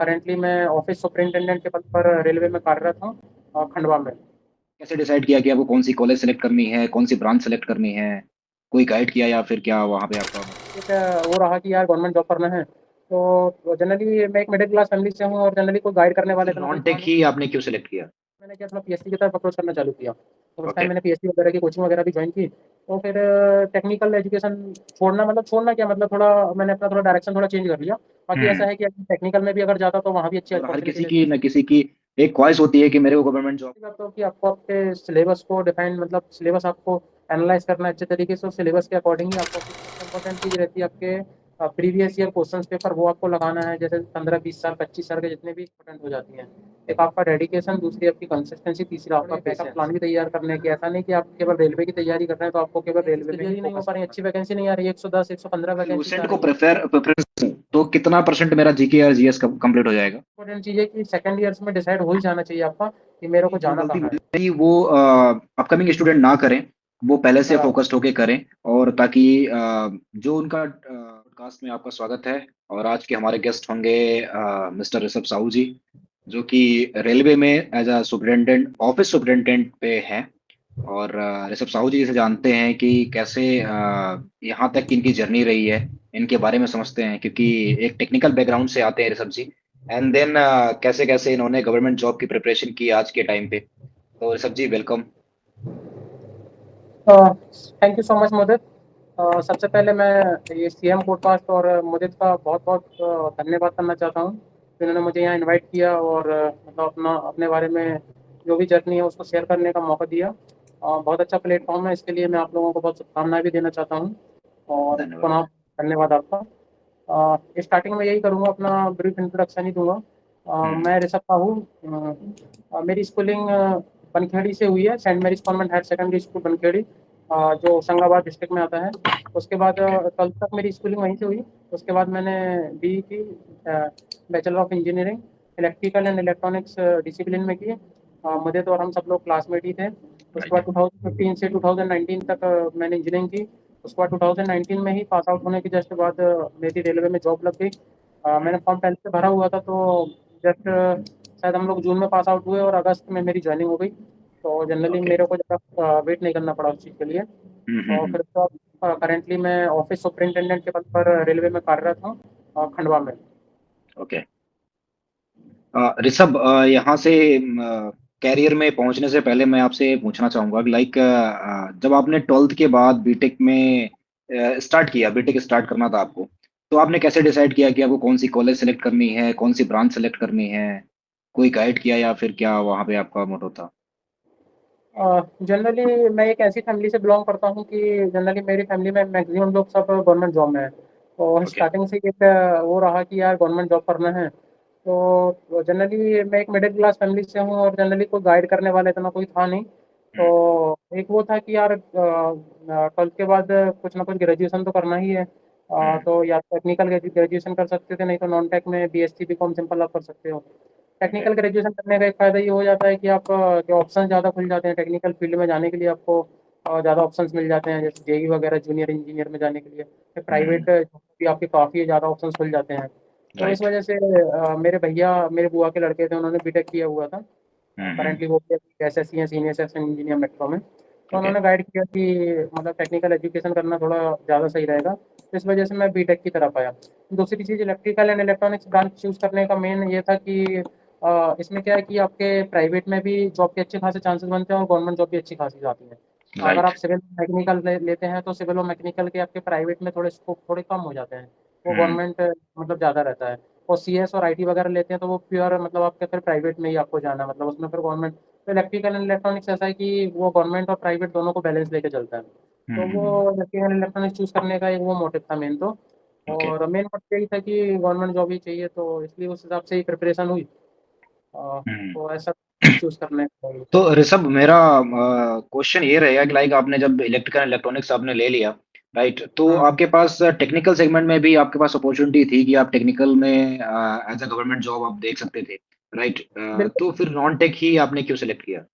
Currently मैं office superintendent के पद पर रेलवे में कार्यरत हूँ खंडवा में। कैसे डिसाइड किया कि आपको कौन सी कॉलेज सेलेक्ट करनी है, कौन सी ब्रांच सेलेक्ट करनी है? कोई गाइड किया या फिर क्या वहाँ पे आपका एक वो रहा कि यार गवर्नमेंट जॉब करना है, तो जनरली मैं एक मिडिल क्लास फैमिली से हूँ और जनरली कोई गाइड करने वाला फिर इतना कोई नॉन था टेक नहीं। ही आपने क्यों सेलेक्ट किया? मैंने क्या अपना पीएससी की तरफ अप्रोच करना चालू किया, तो उस टाइम ओके। मैंने पीएससी वगैरह की कोचिंग वगैरह भी ज्वाइन की। तो फिर टेक्निकल एजुकेशन छोड़ना, मतलब छोड़ना क्या, मतलब थोड़ा मैंने अपना थोड़ा डायरेक्शन थोड़ा चेंज कर लिया। बाकी ऐसा हुँ। है कि टेक्निकल में भी अगर जाता तो वहाँ भी अच्छी और हर अपॉर्चुनिटी किसी रहती की है। न किसी की एक ख्वाहिश होती है कि मेरे को गवर्नमेंट जॉब। बात तो कि आपको आपके सिलेबस को डिफाइन, मतलब सिलेबस आपको एनालाइज करना है अच्छे तरीके से, सिलेबस के अकॉर्डिंग ही आपको सबसे इंपॉर्टेंट चीज़ रहती है आपके प्रीवियस ईयर क्वेश्चंस पेपर, वो आपको लगाना है। जैसे 15 20 साल 25 साल के जितने भी इंपॉर्टेंट हो जाती हैं। एक आपका डेडिकेशन, दूसरी आपकी कंसिस्टेंसी, तीसरा आपका बैकअप प्लान भी तैयार करने की। ऐसा नहीं कि आप केवल रेलवे की तैयारी कर रहे हैं तो आपको केवल रेलवे में ही नहीं हो पा रही, अच्छी वैकेंसी नहीं आ रही है, 110 115 वैकेंसी आ लूसेंट को रही है। प्रेफरेंस दूँ, तो कितना परसेंट मेरा जीके और जीएस कंप्लीट हो जाएगा? इंपॉर्टेंट चीज़ है कि सेकंड ईयर्स में डिसाइड हो ही जाना चाहिए आपका कि मेरे को जो जाना गलती कहाँ है। मुझे वो अपकमिंग स्टूडेंट ना करें, वो पहले से बराबर। फोकस्ड होके करें। और ताकि जो उनका पॉडकास्ट में आपका स्वागत है। और आज के हमारे गेस्ट होंगे मिस्टर ऋषभ साहू जी, जो कि रेलवे में as a superintendent office superintendent पे हैं। और ऋषभ साहू जी से जानते हैं कि कैसे यहाँ तक की इनकी जर्नी रही है, इनके बारे में समझते हैं, क्योंकि एक टेक्निकल बैकग्राउंड से आते हैं ऋषभ जी। एंड देन कैसे-कैसे इन्होंने गवर्नमेंट जॉब की प्रिपरेशन की आज के टाइम पे। तो Rishabh ji welcome. Thank you so much Mudit. सबसे पहले मैं ये सीएम पॉडकास्ट और मुदित का बहुत बहुत धन्यवाद करना चाहता हूँ, जिन्होंने मुझे यहाँ इनवाइट किया और मतलब अपना अपने बारे में जो भी जर्नी है उसको शेयर करने का मौका दिया। बहुत अच्छा प्लेटफॉर्म है, इसके लिए मैं आप लोगों को बहुत शुभकामनाएं भी देना चाहता हूँ। और धन्यवाद। पुनः धन्यवाद आपका। स्टार्टिंग में यही करूँगा, अपना ब्रीफ इंट्रोडक्शन ही दूंगा। हुँ, मैं ऋषभ साहू। मेरी स्कूलिंग बनखेड़ी से हुई है, Saint Mary's convent higher secondary school Bankhedi, जो होशंगाबाद डिस्ट्रिक्ट में आता है। उसके बाद ओके, 12th तक मेरी स्कूलिंग वहीं से हुई। उसके बाद मैंने बी की, bachelor of engineering electrical and electronics discipline में की। मुझे तो और हम सब लोग क्लासमेट ही थे। उसके बाद राइट। 2015 से 2019 तक मैंने इंजीनियरिंग की। उसके बाद 2019 में ही पास आउट होने के जस्ट बाद मेरी रेलवे में जॉब लग गई। हुँ, मैंने फॉर्म पहले से भरा हुआ था, तो जस्ट शायद हम लोग जून में पास आउट हुए और अगस्त में मेरी ज्वाइनिंग हो गई। तो जनरली ओके। मेरे को ज़्यादा वेट नहीं करना पड़ा उस चीज़ के लिए। हुँ, हुँ, और हुँ, फिर तो करेंटली मैं ऑफिस सुपरिटेंडेंट के पद पर रेलवे में कार्यरत हूँ खंडवा में। ओके। ऋषभ, यहाँ से करियर में पहुँचने से पहले मैं आपसे ये पूछना चाहूँगा कि लाइक जब आपने 12th के बाद बीटेक में स्टार्ट किया, बीटेक स्टार्ट करना था आपको, तो आपने कैसे डिसाइड किया कि आपको कौन-सी कॉलेज सेलेक्ट करनी है, कौन-सी ब्रांच सेलेक्ट करनी है? कोई गाइड किया या फिर क्या वहाँ पे आपका मोटो था? जनरली मैं एक ऐसी फैमिली से बिलोंग करता हूँ कि जनरली मेरी फैमिली में मैक्सिमम लोग सब गवर्नमेंट जॉब में है। तो ओके। स्टार्टिंग से एक वो रहा कि यार गवर्नमेंट जॉब करना है। तो जनरली मैं एक मिडिल क्लास फैमिली से हूँ और जनरली कोई गाइड करने वाला इतना कोई था नहीं। हुँ, तो एक वो था कि यार 12th के बाद कुछ ना कुछ ग्रेजुएशन तो करना ही है। हुँ, तो या टेक्निकल ग्रेजुएशन कर सकते थे, नहीं तो नॉन टेक में बीएससी बीकॉम सिंपल आप कर सकते हो। ओके। टेक्निकल ग्रेजुएशन करने का एक फ़ायदा ये हो जाता है कि आप के ऑप्शन ज़्यादा खुल जाते हैं टेक्निकल फील्ड में जाने के लिए। आपको ज़्यादा ऑप्शंस मिल जाते हैं, जैसे जेईई वगैरह जूनियर इंजीनियर में जाने के लिए। फिर हुँ, प्राइवेट भी आपके काफ़ी ज़्यादा ऑप्शंस खुल जाते हैं। तो इस राइट। वजह से मेरे भैया मेरे बुआ के लड़के थे, उन्होंने बीटेक किया हुआ था। हुँ, हुँ, करंटली वो एसएससी हैं, सीनियर सेक्शन इंजीनियर मेट्रो में। तो ओके। उन्होंने गाइड किया कि मतलब टेक्निकल एजुकेशन करना थोड़ा ज़्यादा सही रहेगा। तो इस वजह से मैं बीटेक की तरफ आया। दूसरी चीज़, electrical and electronics branch choose करने का मेन ये था कि इसमें क्या है कि आपके प्राइवेट में भी जॉब के अच्छे खासे चांसेस बनते हैं और गवर्नमेंट जॉब भी अच्छी खासी आती है। अगर राइट। आप सिविल मैकेनिकल लेते हैं तो सिविल और मैकेनिकल के आपके प्राइवेट में थोड़े स्कोप थोड़े कम हो जाते हैं। वो हुँ, गवर्नमेंट मतलब ज़्यादा रहता है। और सीएस और आईटी वगैरह लेते हैं तो वो प्योर मतलब आपके फिर प्राइवेट में ही आपको जाना है, मतलब उसमें फिर गवर्नमेंट। तो इलेक्ट्रिकल एंड इलेक्ट्रॉनिक्स ऐसा है कि वो गवर्नमेंट और प्राइवेट दोनों को बैलेंस लेके चलता है। हुँ, तो हुँ, हुँ, वो इलेक्ट्रिकल एंड इलेक्ट्रॉनिक्स चूज़ करने का एक वो मोटिव था मेन तो। ओके। और मेन मोटिव यही था कि गवर्नमेंट जॉब ही चाहिए, तो इसलिए उस हिसाब से ही प्रिपरेशन हुई। हुँ। तो ऐसा चूज़ करने का ये तो था। ऋषभ, मेरा क्वेश्चन ये रहेगा कि लाइक आपने जब इलेक्ट्रिकल इलेक्ट्रॉनिक्स आपने ले लिया, राइट? तो हुँ, आपके पास टेक्निकल सेगमेंट में भी आपके पास अपॉर्च्युनिटी थी कि आप टेक्निकल में एज़ अ गवर्नमेंट जॉब आप देख सकते थे, राइट? बिल्कुल। तो फिर नॉन टेक ही आपने क्यों सेलेक्ट किया?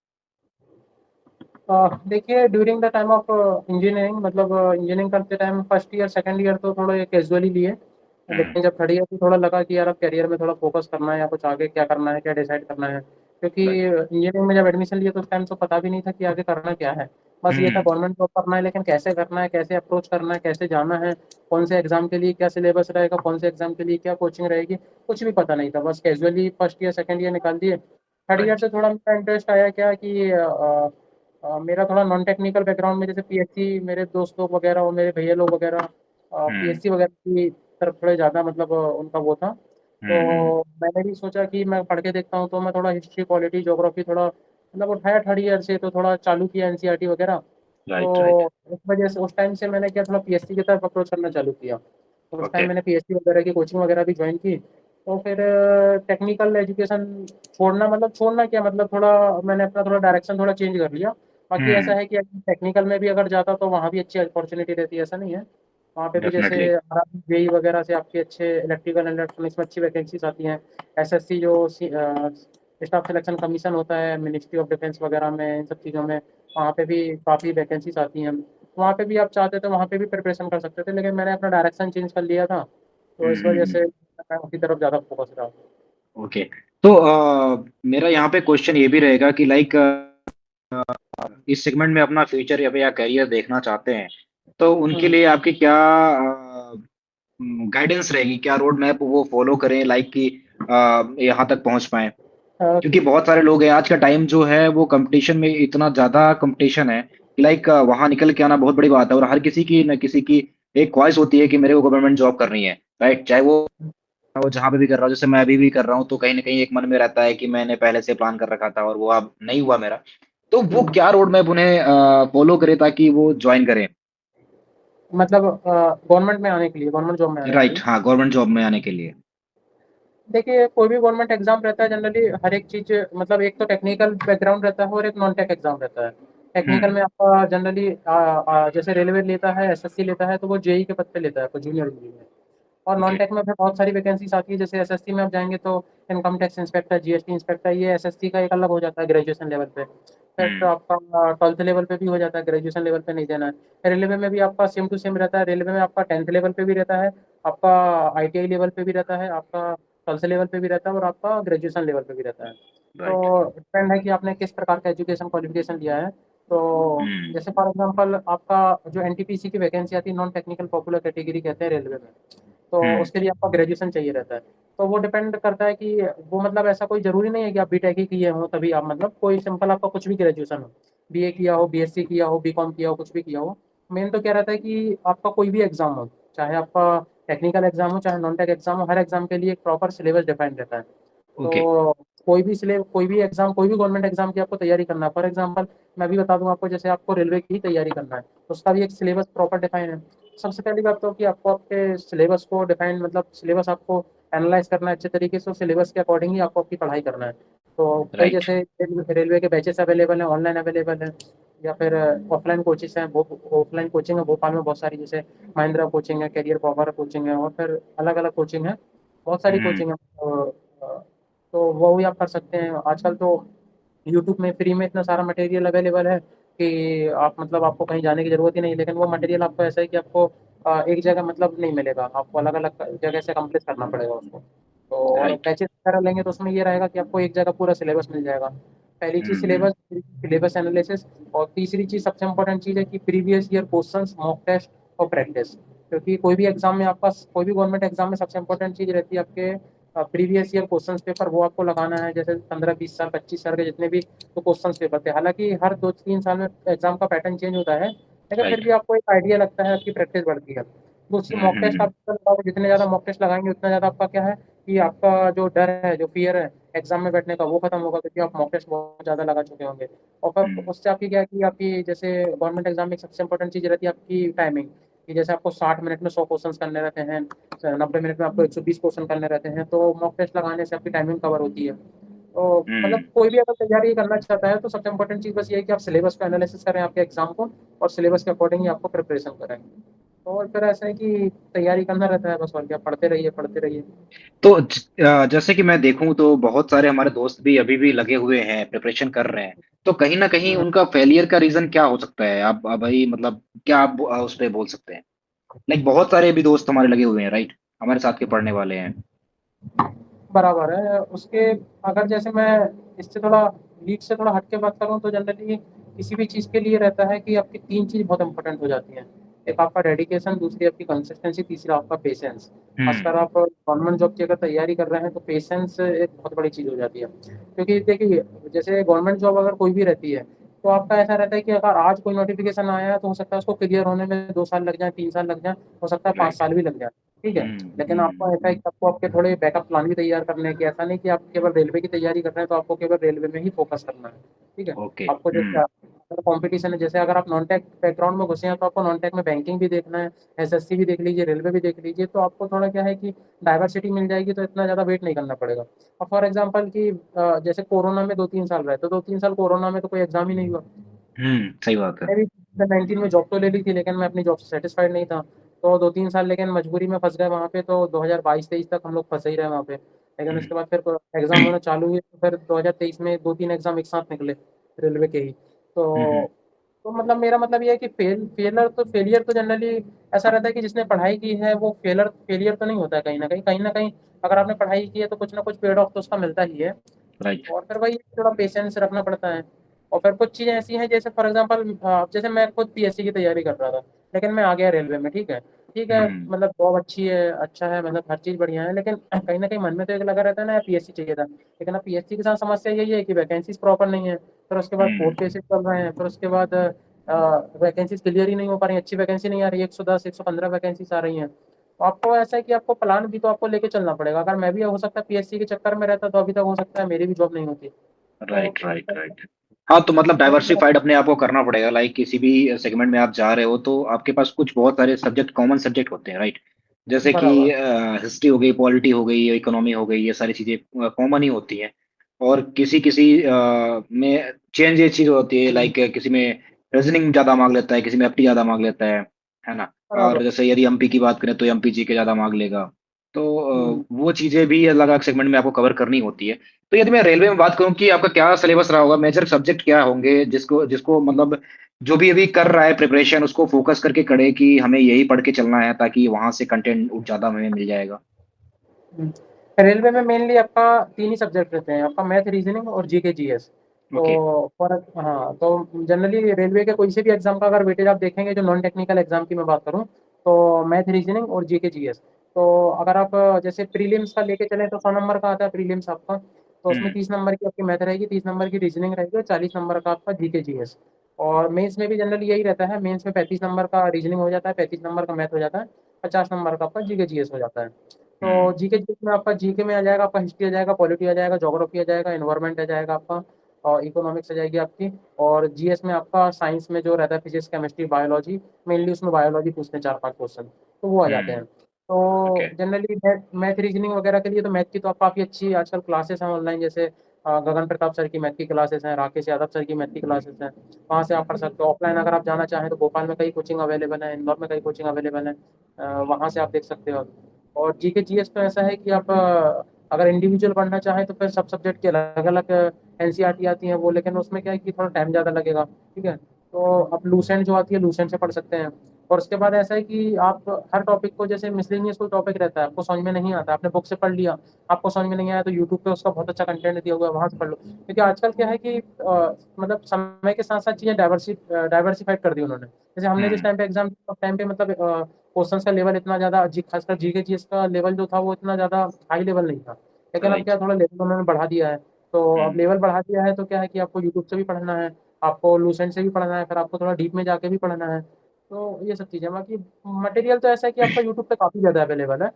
देखिए, during the time of engineering, मतलब इंजीनियरिंग करते time first year second year तो थोड़े कैजुअली लिए। हम्म, लेकिन जब थर्ड ईयर में थोड़ा लगा कि यार अब करियर में थोड़ा फोकस करना है या कुछ आगे क्या करना है, क्या डिसाइड करना है, क्योंकि राइट। इंजीनियरिंग में जब एडमिशन लिया तो उस टाइम तो पता भी नहीं था कि आगे करना क्या है। बस ये था हम्म, गवर्नमेंट जॉब करना है, लेकिन कैसे करना है, कैसे अप्रोच करना है, कैसे जाना है, कौन से एग्जाम के लिए क्या सिलेबस रहेगा, कौन से एग्जाम के लिए क्या कोचिंग रहेगी, कुछ भी पता नहीं था। बस casually first year second year निकाल दिए। Third year right. से थोड़ा मेरा इंटरेस्ट आया क्या कि मेरा थोड़ा नॉन टेक्निकल बैकग्राउंड में, जैसे पीएचसी मेरे दोस्त लोग वगैरह और मेरे भैया लोग वगैरह हम्म, पीएचसी वगैरह की तरफ थोड़े ज़्यादा मतलब उनका वो था। हम्म, तो मैंने भी सोचा कि मैं पढ़ के देखता हूँ, तो मैं थोड़ा हिस्ट्री पॉलिटी ज्योग्राफी थोड़ा मतलब उठाया थर्ड ईयर से, तो थोड़ा चालू किया एनसीईआरटी वगैरह। Right, right. तो उस वजह से उस टाइम से मैंने क्या थोड़ा पीएचसी की तरफ अप्रोच करना चालू किया। तो उस ओके। टाइम मैंने पीएचसी वगैरह की कोचिंग वगैरह भी ज्वाइन की। तो फिर टेक्निकल एजुकेशन छोड़ना मतलब छोड़ना क्या मतलब थोड़ा मैंने अपना थोड़ा डायरेक्शन थोड़ा चेंज कर लिया। बाकी ऐसा हम्म, है कि टेक्निकल में भी अगर जाता तो वहाँ भी अच्छी अपॉर्चुनिटी रहती है, ऐसा नहीं है। वहाँ पे भी जैसे डेफिनेटली। जेई वगैरह से आपके अच्छे इलेक्ट्रिकल एंड इलेक्ट्रॉनिक्स में अच्छी वैकेंसीज आती हैं। एसएससी जो स्टाफ सिलेक्शन कमीशन होता है मिनिस्ट्री ऑफ डिफेंस वगैरह में, इन सब चीज़ों में वहाँ पे भी काफ़ी वैकेंसीज आती हैं। वहाँ पे भी आप चाहते तो वहाँ पे भी प्रिपरेशन कर सकते थे, लेकिन मैंने अपना डायरेक्शन चेंज कर लिया था, तो इस वजह हम्म, से मैं उसी तरफ ज़्यादा फोकस रहा। ओके। तो मेरा यहाँ पे क्वेश्चन ये भी रहेगा कि लाइक इस सेगमेंट में अपना फ्यूचर या करियर देखना चाहते हैं, तो उनके हम्म। लिए आपकी क्या गाइडेंस रहेगी, क्या रोड मैप वो फॉलो करें लाइक कि यहाँ तक पहुंच पाए? क्योंकि बहुत सारे लोग हैं, आज का टाइम जो है वो कंपटीशन में इतना ज्यादा कंपटीशन है कि लाइक वहां निकल के आना बहुत बड़ी बात है, और हर किसी की न किसी की एक ख्वाहिश होती है कि मेरे को गवर्नमेंट जॉब करनी है, राइट? चाहे वो जहां पे भी कर रहा हूँ, जैसे मैं अभी भी कर रहा हूँ, तो कहीं ना कहीं एक मन में रहता है कि मैंने पहले से प्लान कर रखा था और वो अब नहीं हुआ मेरा। तो वो हम्म। क्या रोड मैप उन्हें फॉलो करे ताकि वो ज्वाइन करें? मतलब गवर्नमेंट में आने के लिए, गवर्नमेंट जॉब में आने के राइट, लिए हाँ, गवर्नमेंट जॉब में आने के लिए। देखिए कोई भी गवर्नमेंट एग्जाम रहता है जनरली हर एक चीज मतलब एक तो टेक्निकल बैकग्राउंड रहता है और एक नॉन टेक एग्जाम रहता है। टेक्निकल हम्म, में आपका जनरली जैसे रेलवे लेता है, एसएससी लेता है, तो वो जेई के पद पे लेता है आपको जूनियर इंजीनियर। और नॉन ओके। टेक में फिर बहुत सारी वैकेंसीज आती है, जैसे एसएससी में आप जाएंगे तो income tax inspector, GST inspector, ये एसएससी का एक अलग हो जाता है ग्रेजुएशन लेवल पे। फिर तो हम्म, आपका ट्वेल्थ लेवल पे भी हो जाता है, ग्रेजुएशन लेवल पे नहीं देना है। रेलवे में भी आपका सेम टू सेम रहता है, रेलवे में आपका टेंथ लेवल पे भी रहता है, आपका आईटीआई लेवल पे भी रहता है, आपका ट्वेल्थ लेवल पे भी रहता है और आपका ग्रेजुएशन लेवल पे भी रहता है। राइट। तो डिपेंड है कि आपने किस प्रकार का एजुकेशन क्वालिफिकेशन लिया है। तो हम्म, जैसे फॉर एग्जांपल आपका जो एनटीपीसी की वैकेंसी आती है, नॉन टेक्निकल पॉपुलर कैटेगरी कहते हैं रेलवे में, तो हम्म, उसके लिए आपका ग्रेजुएशन चाहिए रहता है। तो वो डिपेंड करता है कि वो मतलब ऐसा कोई ज़रूरी नहीं है कि आप बीटेक ही किए हो तभी आप मतलब कोई सिंपल आपका कुछ भी ग्रेजुएशन हो, बीए किया हो, बीएससी किया हो, बीकॉम किया हो, कुछ भी किया हो। मेन तो क्या रहता है कि आपका कोई भी एग्जाम हो, चाहे आपका टेक्निकल एग्जाम हो चाहे नॉन टेक एग्जाम हो, हर एग्जाम के लिए एक प्रॉपर सिलेबस डिफाइंड रहता है। ओके। तो कोई भी एग्जाम, कोई भी गवर्नमेंट एग्जाम की आपको तैयारी करना है, फॉर एग्जांपल मैं भी बता दूं आपको, जैसे आपको रेलवे की ही तैयारी करना है तो उसका भी एक सिलेबस प्रॉपर डिफाइन है। सबसे पहली बात तो कि आपको आपके सिलेबस को डिफाइन मतलब सिलेबस आपको एनालाइज करना है अच्छे तरीके से, सिलेबस के अकॉर्डिंग ही आपको आपकी पढ़ाई करना है। तो कई राइट। जैसे रेलवे के बैचेस अवेलेबल हैं, ऑनलाइन अवेलेबल है या फिर ऑफलाइन कोचिंग है, ऑफलाइन कोचिंग है भोपाल में बहुत सारी, जैसे महिंद्रा कोचिंग है, कैरियर पावर कोचिंग है और फिर अलग अलग कोचिंग है, बहुत सारी हम्म, कोचिंग है। तो वो भी आप कर सकते हैं। आजकल तो यूट्यूब में फ्री में इतना सारा मटेरियल अवेलेबल है कि आप मतलब आपको कहीं जाने की ज़रूरत ही नहीं, लेकिन वो मटेरियल आपको ऐसा है कि आपको एक जगह मतलब नहीं मिलेगा, आपको अलग अलग जगह से कंप्लीट करना पड़ेगा उसको। तो और राइट। बैचेस वगैरह लेंगे तो उसमें ये रहेगा कि आपको एक जगह पूरा सिलेबस मिल जाएगा। पहली चीज़ हम्म, सिलेबस, सिलेबस एनालिसिस। और तीसरी चीज़ सबसे इंपॉर्टेंट चीज़ है कि previous year questions, mock test और प्रैक्टिस। क्योंकि कोई भी एग्जाम में आपका, कोई भी गवर्नमेंट एग्जाम में सबसे इंपॉर्टेंट चीज़ रहती है आपके प्रीवियस ईयर क्वेश्चंस पेपर, वो आपको लगाना है। जैसे 15 20 साल 25 साल के जितने भी तो क्वेश्चंस पेपर थे, हालांकि हर 2 3 साल में एग्जाम का पैटर्न चेंज होता है, लेकिन फिर राइट। भी आपको एक आइडिया लगता है, आपकी प्रैक्टिस बढ़ती है। दूसरी मॉक टेस्ट आप जितने ज़्यादा मॉक टेस्ट लगाएंगे उतना ज़्यादा आपका क्या है कि आपका जो डर है, जो फियर है एग्जाम में बैठने का, वो खत्म होगा, क्योंकि आप मॉक टेस्ट बहुत ज़्यादा लगा चुके होंगे। और फिर हम्म, उससे आपकी क्या है कि आपकी जैसे गवर्नमेंट एग्जाम में सबसे इंपॉर्टेंट चीज़ रहती है आपकी टाइमिंग, कि जैसे आपको 60 मिनट में 100 क्वेश्चन करने रहते हैं, 90 मिनट में आपको 120 क्वेश्चन करने रहते हैं, तो मॉक टेस्ट लगाने से आपकी टाइमिंग कवर होती है। तो मतलब हम्म। कोई भी अगर तैयारी करना चाहता है तो सबसे इंपॉर्टेंट चीज़ बस ये है कि आप सिलेबस को एनालिसिस करें आपके एग्जाम को, और सिलेबस के अकॉर्डिंग ही आपको प्रिपरेशन करें। तो और फिर ऐसा है कि तैयारी करना रहता है बस, और क्या, पढ़ते रहिए पढ़ते रहिए। तो जैसे कि मैं देखूं तो बहुत सारे हमारे दोस्त भी अभी भी लगे हुए हैं, प्रिपरेशन कर रहे हैं, तो कहीं ना कहीं हम्म। उनका फेलियर का रीजन क्या हो सकता है? आप भाई मतलब क्या आप उस पर बोल सकते हैं? लाइक बहुत सारे भी दोस्त हमारे लगे हुए हैं, राइट? हमारे साथ के पढ़ने वाले हैं। बराबर है। उसके अगर जैसे मैं इससे थोड़ा लीड से थोड़ा हट के बात करूँ तो जनरली किसी भी चीज़ के लिए रहता है कि आपकी 3 चीज़ बहुत इम्पोर्टेंट हो जाती हैं। एक आपका डेडिकेशन, दूसरी आपकी कंसिस्टेंसी, तीसरा आपका पेशेंस। हुँ, खासकर आप गवर्नमेंट जॉब की अगर तैयारी कर रहे हैं तो पेशेंस एक बहुत बड़ी चीज़ हो जाती है। क्योंकि देखिए, जैसे गवर्नमेंट जॉब अगर कोई भी रहती है, तो आपका ऐसा रहता है कि अगर आज कोई नोटिफ़िकेशन आया है तो हो सकता है उसको क्लियर होने में 2 साल लग जाएँ, 3 साल लग जाएँ, हो सकता है 5 राइट। साल भी लग जाएँ। ठीक है? हुँ, लेकिन आपको ऐसा है हुँ, कि आपको आपके थोड़े बैकअप प्लान भी तैयार करने हैं कि ऐसा नहीं कि आप केवल रेलवे की तैयारी कर रहे हैं तो आपको केवल रेलवे में ही फोकस करना है। ठीक है? ओके। आपको जैसे हुँ, अगर कॉम्पिटिशन है, जैसे अगर आप नॉन टेक बैकग्राउंड में घुसे हैं तो आपको नॉन टेक में बैंकिंग भी देखना है, एसएससी भी देख लीजिए, रेलवे भी देख लीजिए, तो आपको थोड़ा क्या है कि डाइवर्सिटी मिल जाएगी तो इतना ज़्यादा वेट नहीं करना पड़ेगा। अब फॉर एग्ज़ाम्पल कि जैसे कोरोना में 2-3 साल रहे, तो 2-3 साल कोरोना में तो कोई एग्ज़ाम ही नहीं हुआ। सही बात है। मैंने भी 19 में जॉब तो ले ली थी, लेकिन मैं अपनी जॉब से सैटिस्फाइड नहीं था। तो 2-3 साल लेकिन मजबूरी में फँस गए वहाँ पे, तो 2022-23 तक हम लोग फँसे ही रहे वहाँ पे। लेकिन हुँ, उसके बाद फिर एग्ज़ाम होना चालू हुए, तो फिर 2023 में 2-3 एग्ज़ाम एक साथ निकले, रेलवे के ही। हुँ, हुँ, तो मतलब मेरा मतलब ये है कि फेलियर तो जनरली ऐसा रहता है कि जिसने पढ़ाई की है वो फेलियर तो नहीं होता है कहीं न कहीं। कहीं न कहीं अगर आपने पढ़ाई की है तो कुछ न कुछ पेड ऑफ तो उसका मिलता ही है। राइट। और फिर वही थोड़ा पेशेंस रखना पड़ता है। और फिर कुछ चीज़ें ऐसी हैं जैसे फॉर एग्ज़ाम्पल जैसे मैं खुद पीएससी की तैयारी कर रहा था, लेकिन मैं आ गया रेलवे में, ठीक है। ठीक है, हुँ, मतलब जॉब अच्छी है, अच्छा है, मतलब हर चीज़ बढ़िया है, लेकिन कहीं न कहीं मन में तो एक लगा रहता है ना यार पीएससी चाहिए था। लेकिन अब पीएससी के साथ समस्या यही है कि वैकेंसीज़ प्रॉपर नहीं है, फिर उसके बाद हुँ, कोर्ट केसेज़ चल रहे हैं, फिर उसके बाद वैकेंसीज़ क्लियर ही नहीं हो पा रही हैं, अच्छी वैकेंसी नहीं आ रही है, 110, 115 वैकेंसीज़ आ रही हैं। तो आपको ऐसा है कि आपको प्लान भी तो आपको लेके चलना पड़ेगा। अगर मैं भी हो सकता है पीएससी के चक्कर में रहता तो अभी तक हो सकता है मेरी भी जॉब नहीं होती। तो राइट, राइट, राइट। हाँ, तो मतलब तो डाइवर्सिफ़ाइड अपने आप को करना पड़ेगा, लाइक किसी भी सेगमेंट में आप जा रहे हो, तो आपके पास कुछ बहुत सारे सब्जेक्ट कॉमन सब्जेक्ट होते हैं, राइट? जैसे कि बराबर। हिस्ट्री हो गई, पॉलिटी हो गई, इकोनॉमी हो गई, ये सारी चीज़ें कॉमन ही होती हैं। और किसी-किसी में चेंज ये चीज़ होती है, लाइक किसी में रीज़निंग ज़्यादा माँग लेता है, किसी में एप्टी ज़्यादा माँग लेता है ना? बराबर। और जैसे यदि एमपी की बात करें, तो एमपी जीके ज़्यादा माँग लेगा। तो हुँ। वो चीज़ें भी अलग-अलग सेगमेंट में आपको कवर करनी होती है। तो यदि मैं रेलवे में बात करूँ कि आपका क्या सिलेबस रहा होगा, मेजर सब्जेक्ट क्या होंगे जिसको जिसको मतलब जो भी अभी कर रहा है प्रिपरेशन उसको फ़ोकस करके करे कि हमें यही पढ़ के चलना है ताकि वहाँ से कंटेंट ज़्यादा हमें मिल जाएगा? हुँ। रेलवे में मेनली आपका 3 ही सब्जेक्ट रहते हैं, आपका मैथ, रीज़निंग और जीके, जीएस। ओके। तो हाँ, तो जनरली रेलवे के कोई से भी एग्ज़ाम का अगर वेटेज आप देखेंगे जो नॉन टेक्निकल एग्ज़ाम की मैं बात करूँ, तो मैथ, रीज़निंग और जीके, जीएस। तो अगर आप जैसे प्रीलिम्स का लेके चलें तो 100 नंबर का आता है प्रीलिम्स आपका, तो उसमें हुँ, 30 नंबर की आपकी मैथ रहेगी, 30 नंबर की रीज़निंग रहेगी और 40 नंबर का आपका जीके, जीएस। और मेंस में भी जनरली यही रहता है, मेंस में 35 नंबर का रीज़निंग हो जाता है, 35 नंबर का मैथ हो जाता है, 50 नंबर का आपका जीके, जीएस हो जाता है। तो हुँ, जीके जीएस में आपका जीके में आ जाएगा, आपका हिस्ट्री आ जाएगा, पॉलिटी आ जाएगा, ज्योग्राफी आ जाएगा, एनवायरनमेंट आ जाएगा आपका और इकोनॉमिक्स आ जाएगी आपकी। और जीएस में आपका साइंस में जो रहता है फिजिक्स, केमिस्ट्री, बायोलॉजी, मेनली उसमें बायोलॉजी पूछते हैं 4-5 क्वेश्चन, तो वो आ जाते हुँ, हैं। तो okay. Generally math math reasoning वगैरह के लिए तो मैथ की तो काफ़ी अच्छी आजकल क्लासेस हैं ऑनलाइन, जैसे गगन प्रताप सर की मैथ की क्लासेस हैं, राकेश यादव सर की मैथ की क्लासेस हैं, वहाँ से आप पढ़ सकते हो। ऑफलाइन अगर आप जाना चाहें तो भोपाल में कई कोचिंग अवेलेबल है, इंदौर में कई कोचिंग अवेलेबल है, वहाँ से आप देख सकते हो। और जीके जीएस तो ऐसा है कि आप अगर इंडिविजुअल पढ़ना चाहें तो फिर सब सब्जेक्ट की अलग-अलग एनसीईआरटी आती हैं वो, लेकिन उसमें क्या है कि थोड़ा टाइम ज़्यादा लगेगा, ठीक है? तो आप लूसेंट जो आती है लूसेंट से पढ़ सकते हैं। और उसके बाद ऐसा है कि आप हर टॉपिक को जैसे मिसलेनियस कोई टॉपिक रहता है, आपको समझ में नहीं आता, आपने बुक से पढ़ लिया, आपको समझ में नहीं आया तो यूट्यूब पे उसका बहुत अच्छा कंटेंट दिया हुआ है, वहाँ से पढ़ लो। क्योंकि आजकल क्या है कि मतलब समय के साथ-साथ चीज़ें डाइवर्सिफ़ाइड कर दी उन्होंने। जैसे हमने जिस हुँ, टाइम पे एग्ज़ाम दिया उस टाइम पे मतलब क्वेश्चन्स का लेवल इतना ज़्यादा खासकर जीके जीएस का लेवल जो था वो इतना ज़्यादा हाई लेवल नहीं था। लेकिन अब क्या राइट। थोड़ा लेवल उन्होंने बढ़ा दिया है। तो अब हुँ, लेवल बढ़ा दिया है तो क्या है कि आपको यूट्यूब से भी पढ़ना है, आपको लूसेंट से भी पढ़ना है, फिर आपको थोड़ा डीप में जाके भी पढ़ना है। तो ये सब चीज़ें बाकी मटेरियल तो ऐसा है कि आपका यूट्यूब पे काफ़ी ज़्यादा अवेलेबल है।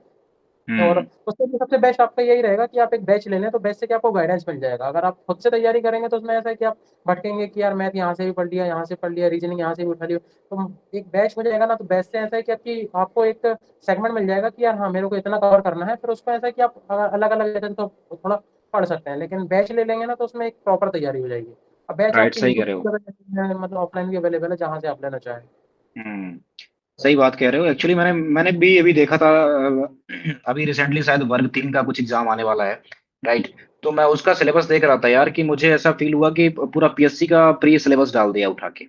और हुँ, उसमें भी सबसे बेस्ट आपका यही रहेगा कि आप एक बैच ले लें, तो बैच से क्या आपको गाइडेंस मिल जाएगा। अगर आप खुद से तैयारी करेंगे तो उसमें ऐसा है कि आप भटकेंगे कि यार मैथ यहाँ से भी पढ़ लिया, यहाँ से पढ़ लिया, रीज़निंग यहाँ से भी उठा लिया। तो एक बैच हो जाएगा ना, तो बैच से ऐसा है कि आपको एक सेगमेंट मिल जाएगा कि यार हाँ, मेरे को इतना कवर करना है। फिर उसमें ऐसा है कि आप अलग-अलग लेते हैं तो थोड़ा पढ़ सकते हैं। लेकिन बैच ले लेंगे ना तो उसमें एक प्रॉपर तैयारी हो जाएगी। अब बैच राइट, आपके सही कह यूट्यूब रहे पे हो। भी अवेलेबल है, मतलब ऑफलाइन भी अवेलेबल है, जहाँ से आप लेना चाहें। हुँ, सही बात कह रहे हो। एक्चुअली मैंने मैंने भी अभी देखा था अभी रिसेंटली शायद वर्ग 3 का कुछ एग्ज़ाम आने वाला है, राइट? तो मैं उसका सिलेबस देख रहा था यार कि मुझे ऐसा फ़ील हुआ कि पूरा पीएससी का प्री सिलेबस डाल दिया उठा के।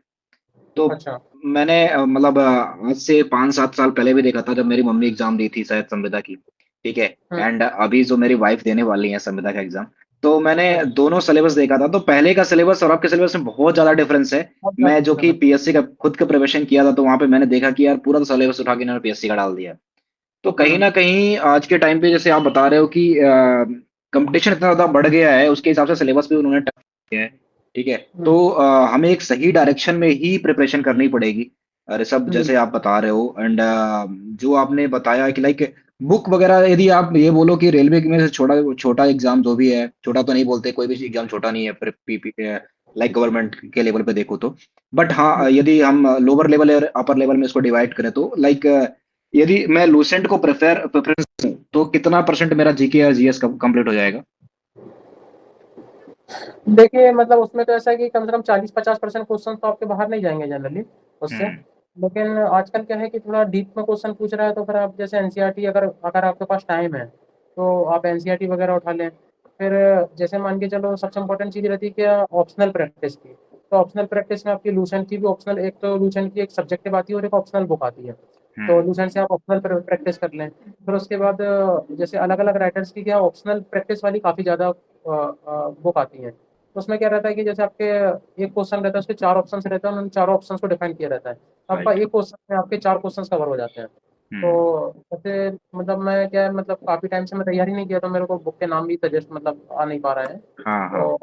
तो अच्छा। मैंने मतलब आज से 5-7 साल पहले भी देखा था जब मेरी मम्मी एग्ज़ाम दी थी शायद संविदा की, ठीक है? हुँ, एंड अभी जो मेरी वाइफ़ देने वाली हैं संविदा का एग्ज़ाम, तो मैंने हुँ, दोनों सिलेबस देखा था, तो पहले का सिलेबस और अब के सिलेबस में बहुत ज़्यादा डिफ़रेंस है। बहुत मैं ज़्यादा जो डिफ़रेंस कि है। पीएससी का खुद का प्रिपरेशन किया था, तो वहाँ पे मैंने देखा कि यार पूरा सिलेबस उठा के इन्होंने पीएससी का डाल दिया। तो कहीं हुँ, न कहीं आज के टाइम पे जैसे आप बता रहे हो कि कॉम्पिटिशन इतना ज़्यादा बढ़ गया है, उसके हिसाब से सिलेबस भी उन्होंने टफ किया है, ठीक है? हुँ, तो हमें एक सही डायरेक्शन में ही प्रिपरेशन करनी पड़ेगी। ऋषभ हुँ, जैसे आप बता रहे हो एंड जो आपने बताया कि लाइक बुक वगैरह यदि आप ये बोलो कि रेलवे में से छोटा छोटा एग्ज़ाम जो भी है, छोटा तो नहीं बोलते, कोई भी एग्ज़ाम छोटा नहीं है फिर लाइक गवर्नमेंट के लेवल पे देखो तो। बट हुँ। हाँ, यदि हम लोअर लेवल और अपर लेवल में इसको डिवाइड करें तो लाइक यदि मैं लूसेंट को प्रेफ़रेंस दूँ, तो कितना परसेंट मेरा जीके या जीएस कंप्लीट हो जाएगा? देखिए, मतलब उसमें तो ऐसा है कि कम से कम 40-50% क्वेश्चन तो आपके बाहर नहीं जाएँगे जनरली उससे। हुँ, लेकिन आजकल क्या है कि थोड़ा डीप में क्वेश्चन पूछ रहा है तो फिर आप जैसे एनसीईआरटी अगर अगर आपके पास टाइम है, तो आप एनसीईआरटी वगैरह उठा लें। फिर जैसे मान के चलो सबसे इम्पोर्टेंट चीज़ रहती है क्या ऑप्शनल प्रैक्टिस की। तो ऑप्शनल प्रैक्टिस में आपकी लूसेंट की भी ऑप्शनल एक तो लूसेंट की एक सब्जेक्टिव आती है और एक ऑप्शनल बुक आती है। हुँ, तो लूसेंट से आप ऑप्शनल प्रैक्टिस कर लें। फिर उसके बाद जैसे अलग-अलग राइटर्स की क्या ऑप्शनल प्रैक्टिस वाली काफ़ी ज़्यादा बुक आती हैं। तो उसमें क्या रहता है कि जैसे आपके एक क्वेश्चन रहता है, उसके 4 ऑप्शंस रहते हैं, उन्होंने चारों ऑप्शंस को डिफाइन किया रहता है। तो आपका राइट। एक क्वेश्चन में आपके 4 क्वेश्चंस कवर हो जाते हैं। हुँ, तो जैसे मतलब मैं क्या है मतलब काफ़ी टाइम से मैं तैयारी नहीं किया तो मेरे को बुक के नाम भी सजेस्ट मतलब आ नहीं पा रहे हैं। हाँ, हाँ, तो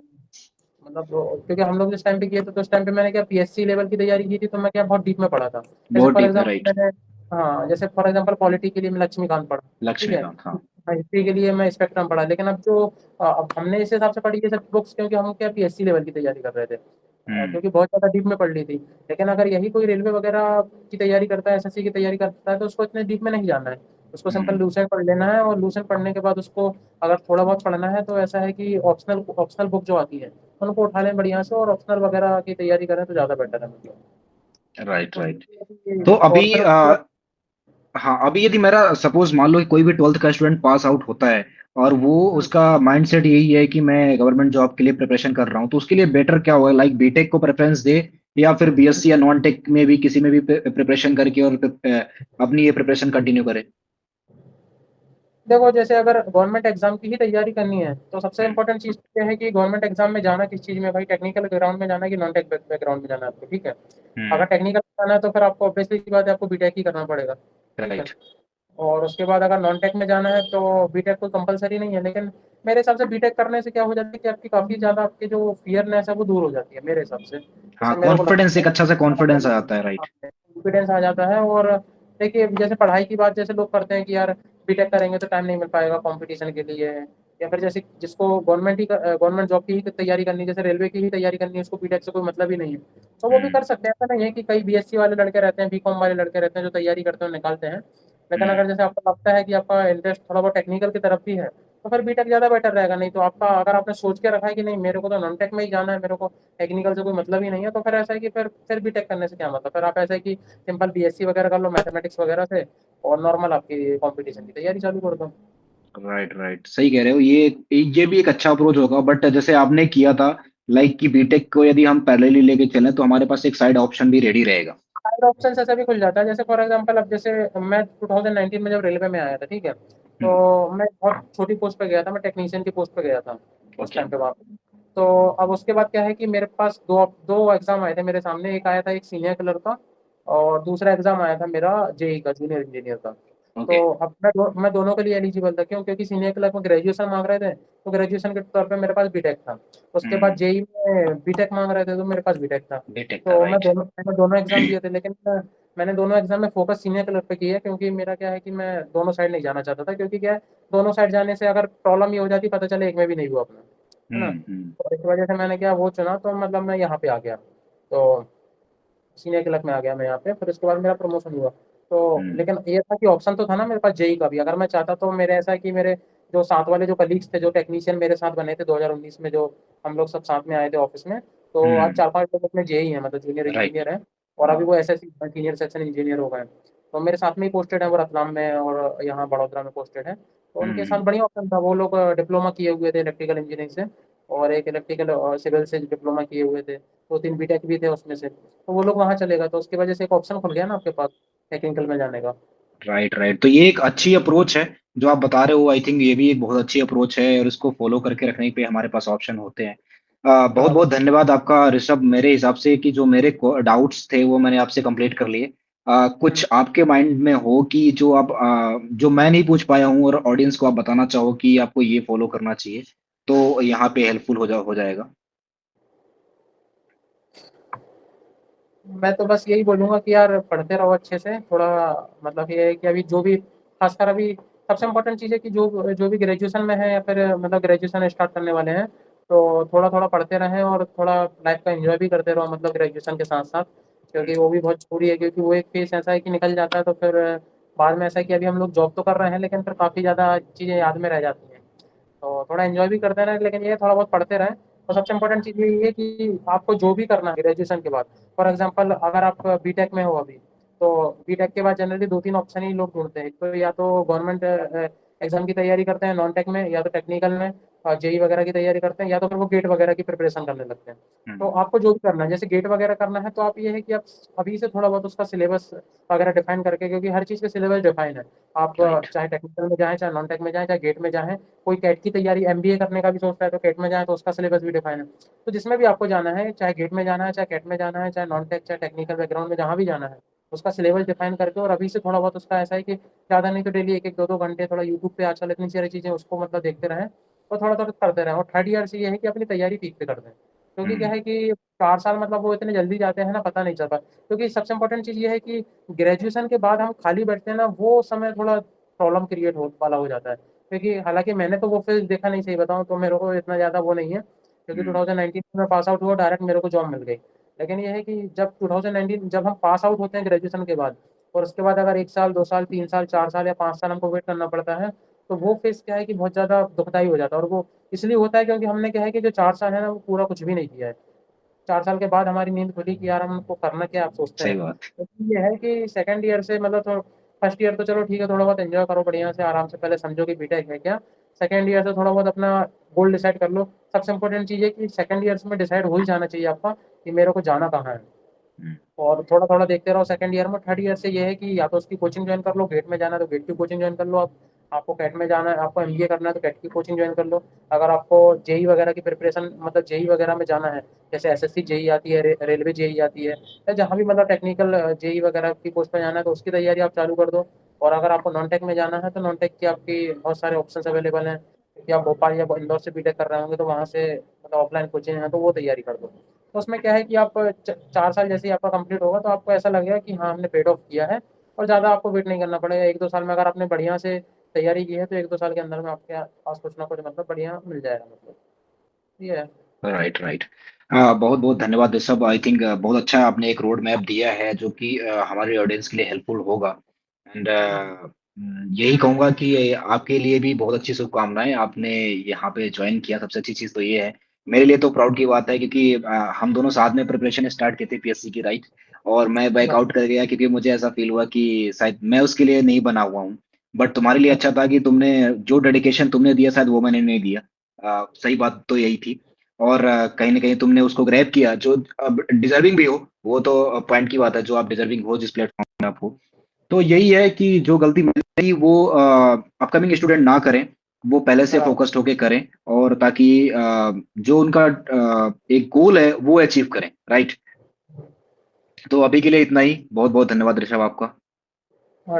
मतलब क्योंकि हम लोग जिस टाइम पे किए थे तो उस टाइम पे मैंने क्या पीएससी लेवल की तैयारी की थी तो मैं क्या बहुत डीप में पढ़ा था। जैसे बहुत फॉर डीप में एग्ज़ाम्पल राइट। मैंने हाँ, जैसे फॉर एग्ज़ाम्पल पॉलिटी के लिए मैं लक्ष्मीकांत पढ़ा, ठीक है? लक्ष्मीकांत, हाँ। हिस्ट्री के लिए मैं स्पेक्ट्रम पढ़ा लेकिन अब हमने इस हिसाब से पढ़ी ये सब बुक्स क्योंकि हम क्या पीएससी लेवल की तैयारी कर रहे थे। हुँ, क्योंकि बहुत ज़्यादा डीप में पढ़ ली थी। लेकिन अगर यही कोई रेलवे वगैरह की तैयारी करता है, एसएससी की तैयारी करता है तो उसको इतने डीप में नहीं जाना है। उसको सिंपल हुँ, लूसेंट पढ़ लेना है और लूसेंट पढ़ने के बाद उसको अगर थोड़ा बहुत पढ़ना है तो ऐसा है कि ऑप्शनल ऑप्शनल बुक जो आती है, उनको उठा लें बढ़िया से और ऑप्शनल वगैरह की तैयारी करें तो ज़्यादा बेटर है मतलब। Right, right. तो और अभी फिर उसके बाद हाँ, अभी यदि मेरा सपोज़ मान लो कि कोई भी 12th का स्टूडेंट पास आउट होता है और वो हुँ, उसका माइंडसेट यही है कि मैं गवर्नमेंट जॉब के लिए प्रिपरेशन कर रहा हूँ, तो उसके लिए बेटर क्या होगा? लाइक बीटेक को प्रेफ़रेंस दे या फिर हुँ। बीएससी या नॉन-टेक में भी किसी में भी प्रिपरेशन करके और अपनी ये प्रिपरेशन कंटिन्यू करे? देखो जैसे अगर गवर्नमेंट एग्ज़ाम की ही तैयारी करनी है, तो सबसे हुँ, इम्पोर्टेंट चीज़ ये है कि गवर्नमेंट एग्ज़ाम में जाना किस चीज़ में भाई टेक्निकल बैकग्राउंड में जाना है कि नॉन टेक बैकग्राउंड में जाना है आपको, ठीक है? अगर हुँ, टेक्निकल में जाना है तो फिर आपको ऑब्वियसली सी बात है आपको बीटेक ही करना पड़ेगा, ठीक है? राइट। और उसके बाद अगर नॉन टेक में जाना है तो बीटेक कोई कंपल्सरी नहीं है, लेकिन मेरे हिसाब से बीटेक करने से क्या हो जाता है कि आपकी काफ़ी ज़्यादा आपकी जो फ़ियरनेस है वो दूर हो जाती है मेरे हिसाब से। हाँ, जैसे मेरे को कॉन्फिडेंस लगता एक है अच्छा सा कॉन्फिडेंस आ जाता है, हाँ, राइट। कॉन्फिडेंस आ जाता है और देखिए जैसे पढ़ाई की बात जैसे लोग करते हैं कि यार बीटेक करेंगे तो टाइम नहीं मिल पाएगा कॉम्पिटिशन के लिए या फिर जैसे जिसको गवर्नमेंट जॉब की ही तैयारी करनी है, जैसे रेलवे की ही तैयारी करनी है, उसको बीटेक से कोई मतलब ही नहीं है। तो वो भी हुँ, कर सकते हैं, ऐसा नहीं है कि कई बीएससी वाले लड़के रहते हैं, बीकॉम वाले लड़के रहते हैं जो तैयारी करते हैं और निकालते हैं। लेकिन हुँ, अगर जैसे आपको लगता है कि आपका इंटरेस्ट थोड़ा बहुत टेक्निकल की तरफ भी है, तो फिर बीटेक ज़्यादा बेटर रहेगा। नहीं तो आपका अगर आपने सोच के रखा है कि नहीं मेरे को तो नॉन टेक में ही जाना है, मेरे को टेक्निकल से कोई मतलब ही नहीं है, तो फिर ऐसा है कि फिर बीटेक करने से क्या मतलब? फिर आप ऐसा है कि सिंपल बीएससी वगैरह कर लो मैथमेटिक्स वगैरह से और नॉर्मल आपकी कॉम्पिटिशन की तैयारी चालू कर दो। राइट, राइट, सही कह रहे हो। ये भी एक अच्छा अप्रोच होगा बट जैसे आपने किया था लाइक कि बीटेक को यदि हम पैरेलली लेके चलें तो हमारे पास एक साइड ऑप्शन भी रेडी रहेगा। साइड ऑप्शंस ऐसा भी खुल जाता है, जैसे फॉर एग्जांपल अब जैसे मैं 2019 में जब रेलवे में आया था, ठीक है? हुँ, तो मैं बहुत छोटी पोस्ट पे गया था, मैं टेक्नीशियन की पोस्ट पे गया था उस ओके। टाइम पे वहाँ पे। तो अब उसके बाद क्या है कि मेरे पास 2 एग्ज़ाम आए थे मेरे सामने, एक आया था एक सीनियर क्लर्क का और दूसरा एग्ज़ाम आया था मेरा जेईई का, जूनियर इंजीनियर का। तो ओके। अब मैं दोनों के लिए एलिजिबल था, क्यों? क्योंकि सीनियर क्लर्क में ग्रेजुएशन माँग रहे थे, तो ग्रेजुएशन के तौर पे मेरे पास बीटेक था। उसके बाद हुँ, जेईई में बीटेक माँग रहे थे, तो मेरे पास बीटेक था। बीटेक था तो राइट। मैंने दोनों एग्ज़ाम दिए थे, लेकिन मैंने दोनों एग्ज़ाम में फ़ोकस सीनियर क्लर्क पे किया क्योंकि मेरा क्या है कि मैं दोनों साइड नहीं जाना चाहता था, क्योंकि क्या है, दोनों साइड जाने से अगर प्रॉब्लम ये हो जाती पता चले एक में भी नहीं हुआ अपना, है ना? हुँ, हुँ, तो इस वजह से मैंने क्या वो चुना तो मतलब मैं यहाँ पे आ गया। तो सीनियर क्लर्क में आ गया मैं यहाँ पे, फिर उसके बाद मेरा प्रमोशन हुआ। तो हुँ, लेकिन ये था कि ऑप्शन तो था ना मेरे पास जेईई का भी, अगर मैं चाहता तो मेरे ऐसा है कि मेरे जो साथ वाले जो कलीग्स थे, जो टेक्नीशियन मेरे साथ बने थे 2019 में, जो हम लोग सब साथ में आए थे ऑफ़िस में, तो आज हुँ, 4-5 लोग अपने जेईई हैं, मतलब जूनियर राइट। इंजीनियर हैं और अभी हाँ, वो एसएससी सीनियर सेक्शन इंजीनियर हो गए हैं। तो मेरे साथ में ही पोस्टेड हैं, वो रतलाम में और यहाँ बड़ोदरा में पोस्टेड हैं। तो उनके साथ हुँ, बढ़िया ऑप्शन था, वो लोग डिप्लोमा किए हुए थे इलेक्ट्रिकल इंजीनियरिंग से। और एक इलेक्ट्रिकल और सिविल से डिप्लोमा किए हुए थे, 2-3 बीटेक भी थे उसमें से, तो वो लोग वहाँ चले गए, तो उसकी वजह से एक ऑप्शन खुल गया ना आपके पास टेक्निकल में जाने का। राइट राइट, तो ये एक अच्छी अप्रोच है जो आप बता रहे हो। आई थिंक ये भी एक बहुत अच्छी अप्रोच है, और इसको फॉलो करके रखने पे हमारे पास ऑप्शन होते हैं। बहुत हाँ बहुत धन्यवाद आपका ऋषभ। मेरे हिसाब से कि जो मेरे डाउट्स थे वो मैंने आपसे कंप्लीट कर लिए। कुछ आपके माइंड में हो कि जो आप जो मैं नहीं पूछ पाया हूँ और ऑडियंस को आप बताना चाहो कि आपको ये फॉलो करना चाहिए, तो यहाँ पे हेल्पफुल हो जाएगा। मैं तो बस यही बोलूँगा कि यार पढ़ते रहो अच्छे से, थोड़ा मतलब ये है कि अभी जो भी खासकर अभी सबसे इम्पोर्टेंट चीज़ है कि जो जो भी ग्रेजुएशन में है या फिर मतलब ग्रेजुएशन स्टार्ट करने वाले हैं, तो थोड़ा-थोड़ा पढ़ते रहें और थोड़ा लाइफ़ का एन्जॉय भी करते रहो मतलब ग्रेजुएशन के साथ-साथ, क्योंकि वो भी बहुत ज़रूरी है, क्योंकि वो एक फ़ेज़ ऐसा है कि निकल जाता है तो फिर बाद में ऐसा है कि अभी हम लोग जॉब तो कर रहे हैं लेकिन फिर काफ़ी ज़्यादा चीज़ें याद में रह जाती हैं। तो थोड़ा एन्जॉय भी करते रहें, लेकिन ये थोड़ा बहुत पढ़ते रहें। और सबसे इम्पोर्टेंट चीज़ यही है कि आपको जो भी करना है ग्रेजुएशन के बाद, फॉर एग्ज़ाम्पल अगर आप बीटेक में हो अभी, तो बीटेक के बाद जनरली 2-3 ऑप्शन ही लोग ढूँढते हैं। एक तो या तो गवर्नमेंट एग्ज़ाम की तैयारी करते हैं नॉन टेक में, या तो टेक्निकल में जेईई वगैरह की तैयारी करते हैं, या तो फिर वो गेट वगैरह की प्रिपरेशन करने लगते हैं। तो हुँ, आपको जो भी करना है, जैसे गेट वगैरह करना है, तो आप ये है कि आप अभी से थोड़ा बहुत उसका सिलेबस वगैरह डिफाइन करके, क्योंकि हर चीज़ का सिलेबस डिफाइन है। आप राइट। चाहे टेक्निकल में जाएँ, चाहे नॉन टेक में जाएँ, चाहे गेट में जाएँ, कोई कैट की तैयारी एमबीए करने का भी सोचता है तो कैट में जाए तो उसका सिलेबस भी डिफाइन है। तो जिसमें भी आपको जाना है, चाहे गेट में जाना है, चाहे कैट में जाना है, चाहे नॉन टेक, चाहे टेक्निकल बैकग्राउंड में जहाँ भी जाना है, उसका सिलेबस डिफाइन करके और अभी से थोड़ा बहुत उसका ऐसा है कि ज़्यादा नहीं तो डेली 1-1 2-2 घंटे थोड़ा यूट्यूब पे आजकल इतनी सारी चीज़ें उसको मतलब देखते रहें और थोड़ा-थोड़ा करते रहें। और थर्ड ईयर से ये है कि अपनी तैयारी पीक पे कर दें। क्योंकि क्या हुँ, है कि 4 साल मतलब वो इतने जल्दी जाते हैं ना, पता नहीं चलता। क्योंकि सबसे इम्पोर्टेंट चीज़ ये है कि ग्रेजुएशन के बाद हम खाली बैठते हैं ना, वो समय थोड़ा प्रॉब्लम क्रिएट हो वाला हो जाता है। क्योंकि हालाँकि मैंने तो वो फ़ेज़ देखा नहीं, सही बताऊँ तो मेरे को इतना ज़्यादा वो नहीं है, क्योंकि हुँ, 2019 में मैं पास आउट हुआ, डायरेक्ट मेरे को जॉब मिल गई। लेकिन ये है कि जब 2019 जब हम पास आउट होते हैं ग्रेजुएशन के बाद और उसके बाद अगर 1 साल, 2 साल, 3 साल, 4 साल या 5 साल हमको वेट करना पड़ता है, तो वो फ़ेज़ क्या है कि बहुत ज़्यादा दुखदाई हो जाता है। और वो इसलिए होता है क्योंकि हमने क्या है कि जो 4 साल है ना, वो पूरा कुछ भी नहीं किया है। 4 साल के बाद हमारी नींद खुली कि यार हमको करना क्या है, आप सोचते सही हैं। बात। तो ये है कि सेकंड ईयर से मतलब तो फर्स्ट ईयर तो चलो ठीक है, थोड़ा बहुत एन्जॉय करो बढ़िया से, आराम से पहले समझो कि बीटेक है क्या। सेकंड ईयर से थोड़ा बहुत अपना गोल डिसाइड कर लो। सबसे इम्पोर्टेंट चीज़ है कि सेकंड ईयर्स में डिसाइड हो ही जाना चाहिए आपका कि मेरे को जाना कहाँ है। हुँ, और थोड़ा-थोड़ा देखते रहो सेकंड ईयर में। थर्ड ईयर से ये है कि या तो उसकी कोचिंग जॉइन कर लो, गेट में जाना है तो गेट की कोचिंग जॉइन कर लो आप। आपको कैट में जाना है, आपको एमबीए करना है तो कैट की कोचिंग जॉइन कर लो। अगर आपको जेईई वगैरह की प्रिपरेशन मतलब जेईई वगैरह में जाना है, जैसे एसएससी जेईई आती है, रेलवे जेईई आती है, या जहाँ भी मतलब टेक्निकल जेईई वगैरह की पोस्ट पे जाना है तो उसकी तैयारी आप चालू कर दो। और अगर आपको नॉन टेक में जाना है तो नॉन टेक की आपकी बहुत सारे ऑप्शंस अवेलेबल हैं, क्योंकि आप भोपाल या इंदौर से बीटेक कर रहे होंगे तो वहाँ से मतलब ऑफलाइन कोचिंग है तो वो तैयारी कर दो। तो उसमें क्या है कि आप 4 साल जैसे ही आपका कंप्लीट होगा तो आपको ऐसा लगेगा कि हाँ, हमने पेड ऑफ किया है और ज़्यादा आपको वेट नहीं करना पड़ेगा। 1-2 साल में अगर आपने बढ़िया से तैयारी की है तो 1-2 साल के अंदर में आपके पास कुछ ना कुछ मतलब बढ़िया मिल जाएगा मतलब। ये है। Right right. बहुत-बहुत धन्यवाद ऋषभ। आई थिंक बहुत अच्छा आपने एक रोड मैप दिया है जो कि हमारे ऑडियंस के लिए हेल्पफुल होगा। एंड हुँ, यही कहूँगा कि आपके लिए भी बहुत अच्छी शुभकामनाएँ। आपने यहाँ पे जॉइन किया, सबसे अच्छी चीज़ तो ये है। मेरे लिए तो प्राउड की बात है क्योंकि हम दोनों साथ में प्रिपरेशन स्टार्ट किए थे पीएससी की, राइट? और मैं बैक हाँ, आउट कर गया क्योंकि मुझे ऐसा फ़ील हुआ कि शायद मैं उसके लिए नहीं बना हुआ हूँ। बट तुम्हारे लिए अच्छा था कि तुमने जो डेडिकेशन तुमने दिया शायद वो मैंने नहीं दिया। सही बात तो यही थी। और कहीं न कहीं तुमने उसको ग्रैब किया जो अब डिज़र्विंग भी हो, वो तो पॉइंट की बात है, जो आप डिज़र्विंग हो जिस प्लेटफ़ॉर्म में आप हो। तो यही है कि जो गलती मैंने की वो अपकमिंग स्टूडेंट ना करें, वो पहले से बराबर। फ़ोकस्ड होके करें, और ताकि जो उनका एक गोल है वो अचीव करें, राइट? तो अभी के लिए इतना ही। बहुत-बहुत धन्यवाद ऋषभ आपका।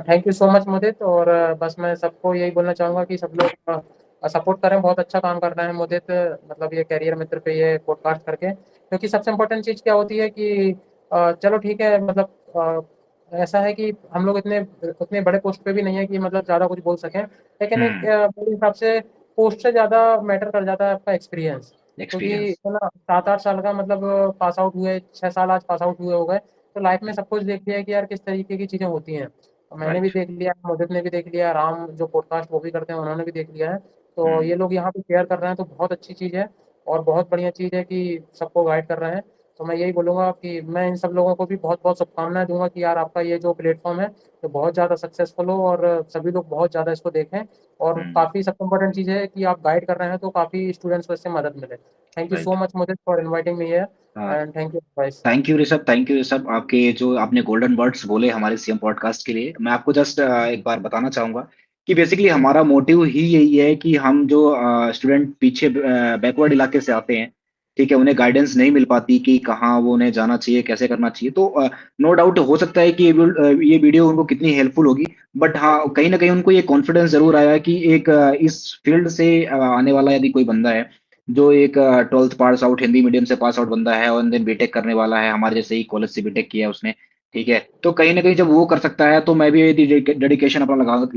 थैंक यू सो मच मुदित। और बस मैं सबको यही बोलना चाहूँगा कि सब लोग सपोर्ट करें, बहुत अच्छा काम कर रहे हैं मुदित, मतलब ये करियर मित्र पे ये पॉडकास्ट करके। क्योंकि सबसे इम्पोर्टेंट चीज़ क्या होती है कि चलो ठीक है मतलब ऐसा है कि हम लोग इतने उतने बड़े पोस्ट पे भी नहीं है कि मतलब ज़्यादा कुछ बोल सकें। लेकिन एक हुँ, मेरे हिसाब से पोस्ट से ज़्यादा मैटर कर जाता है आपका एक्सपीरियंस। क्योंकि है एक्सपीरियंस। ना 7-8 साल का मतलब पास आउट हुए, 6 साल आज पास आउट हुए हो गए, तो लाइफ में सब कुछ देख लिया है कि यार किस तरीके की चीज़ें होती हैं। मैंने भी राइट। देख लिया, मुदित ने भी देख लिया, राम जो पॉडकास्ट वो भी करते हैं उन्होंने भी देख लिया है। हुँ, तो ये लोग यहाँ पे शेयर कर रहे हैं तो बहुत अच्छी चीज़ है और बहुत बढ़िया चीज़ है कि सबको गाइड कर रहे हैं। तो मैं यही बोलूँगा कि मैं इन सब लोगों को भी बहुत-बहुत शुभकामनाएँ दूँगा कि यार आपका ये जो प्लेटफ़ॉर्म है, तो बहुत ज़्यादा सक्सेसफुल हो और सभी लोग बहुत ज़्यादा इसको देखें और काफ़ी सबसे इम्पोर्टेंट चीज़ है कि आप गाइड कर रहे हैं तो काफ़ी स्टूडेंट्स को इससे मदद मिले। Thank you so right. Much मुझे फॉर इनवाइटिंग मी हियर हाँ, and thank you guys. Thank you Rishabh, thank you Rishabh. आपके जो आपने गोल्डन वर्ड्स बोले हमारे सीएम पॉडकास्ट के लिए, मैं आपको जस्ट एक बार बताना चाहूँगा कि बेसिकली जी, हमारा मोटिव ही यही है कि हम जो स्टूडेंट पीछे बैकवर्ड इलाके से आते हैं, ठीक है? उन्हें गाइडेंस नहीं मिल पाती कि कहाँ वो उन्हें जाना चाहिए, कैसे करना चाहिए। तो नो डाउट हो सकता है कि ये वीडियो उनको कितनी हेल्पफुल होगी, बट हाँ, कहीं न कहीं उनको ये कॉन्फिडेंस ज़रूर आया कि एक इस फील्ड से आने वाला यदि कोई बंदा है जो एक 12th pass out Hindi medium से पास आउट बंदा है और देन बीटेक करने वाला है, हमारे जैसे ही कॉलेज से बीटेक किया है उसने, ठीक है? तो कहीं न कहीं जब वो कर सकता है, तो मैं भी यदि डेडिकेशन अपना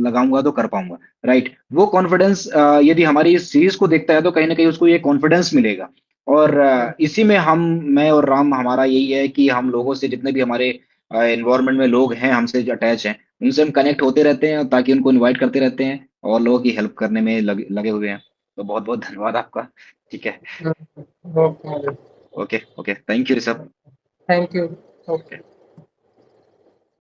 लगाऊँगा तो कर पाऊँगा, राइट? वो कॉन्फिडेंस यदि हमारी इस सीरीज़ को देखता है, तो कहीं न कहीं उसको ये कॉन्फिडेंस मिलेगा और हुँ, इसी में मैं और राम हमारा यही है कि हम लोगों से जितने भी हमारे एनवायरनमेंट में लोग हैं, हमसे जो अटैच हैं, उनसे हम कनेक्ट होते रहते हैं ताकि उनको इनवाइट करते रहते हैं और लोगों की हेल्प करने में लगे हुए हैं। तो बहुत-बहुत धन्यवाद आपका। ठीक है। हुँ, okay, okay, okay. Thank you Rishabh. Thank you. Okay. Okay.